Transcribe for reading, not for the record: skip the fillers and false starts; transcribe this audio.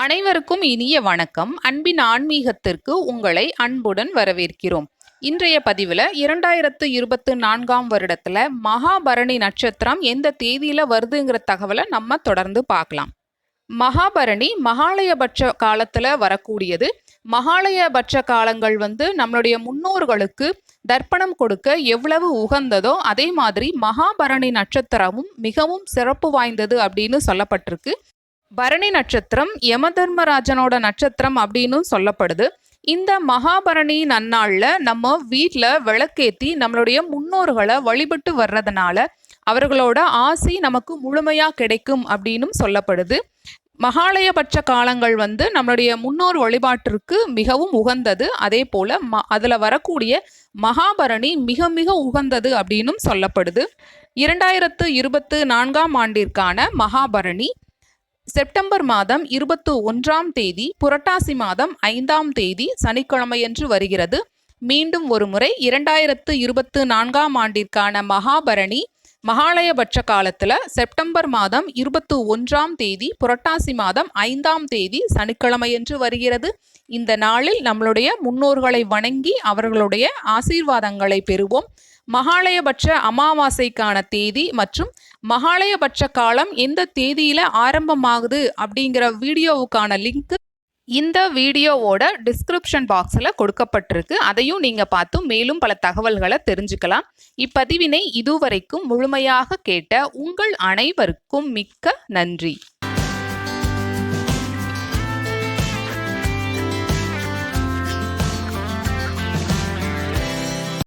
அனைவருக்கும் இனிய வணக்கம். அன்பின் ஆன்மீகத்திற்கு உங்களை அன்புடன் வரவேற்கிறோம். இன்றைய பதிவில் 2024ஆம் வருடத்தில் மகாபரணி நட்சத்திரம் எந்த தேதியில் வருதுங்கிற தகவலை நம்ம தொடர்ந்து பார்க்கலாம். மகாபரணி மகாலயபட்ச காலத்தில் வரக்கூடியது. மகாலயபட்ச காலங்கள் நம்மளுடைய முன்னோர்களுக்கு தர்ப்பணம் கொடுக்க எவ்வளவு உகந்ததோ அதே மாதிரி மகாபரணி நட்சத்திரமும் மிகவும் சிறப்பு வாய்ந்தது அப்படின்னு சொல்லப்பட்டிருக்கு. பரணி நட்சத்திரம் யமதர்மராஜனோட நட்சத்திரம் அப்படின்னு சொல்லப்படுது. இந்த மகாபரணி நன்னாளில் நம்ம வீட்டில் விளக்கேற்றி நம்மளுடைய முன்னோர்களை வழிபட்டு வர்றதுனால அவர்களோட ஆசி நமக்கு முழுமையாக கிடைக்கும் அப்படின்னு சொல்லப்படுது. மகாலயபட்ச காலங்கள் நம்மளுடைய முன்னோர் வழிபாட்டிற்கு மிகவும் உகந்தது. அதே போல் அதில் வரக்கூடிய மகாபரணி மிக மிக உகந்தது அப்படின்னும் சொல்லப்படுது. 2024ஆம் ஆண்டிற்கான மகாபரணி செப்டம்பர் மாதம் 21ஆம் தேதி புரட்டாசி மாதம் 5ஆம் தேதி சனிக்கிழமையன்று வருகிறது. மீண்டும் ஒரு முறை 2024ஆம் ஆண்டிற்கான மகாபரணி மகாலயபட்ச காலத்தில் செப்டம்பர் மாதம் 21ஆம் தேதி புரட்டாசி மாதம் 5ஆம் தேதி சனிக்கிழமையன்று வருகிறது. இந்த நாளில் நம்மளுடைய முன்னோர்களை வணங்கி அவர்களுடைய ஆசீர்வாதங்களை பெறுவோம். மகாலயபட்ச அமாவாசைக்கான தேதி மற்றும் மகாலயபட்ச காலம் எந்த தேதியில் ஆரம்பமாகுது அப்படிங்கிற வீடியோவுக்கான லிங்க் இந்த வீடியோவோட டிஸ்கிரிப்ஷன் பாக்ஸில் கொடுக்கப்பட்டிருக்கு. அதையும் நீங்கள் பார்த்து மேலும் பல தகவல்களை தெரிஞ்சுக்கலாம். இப்பதிவினை இதுவரைக்கும் முழுமையாக கேட்ட உங்கள் அனைவருக்கும் மிக்க நன்றி.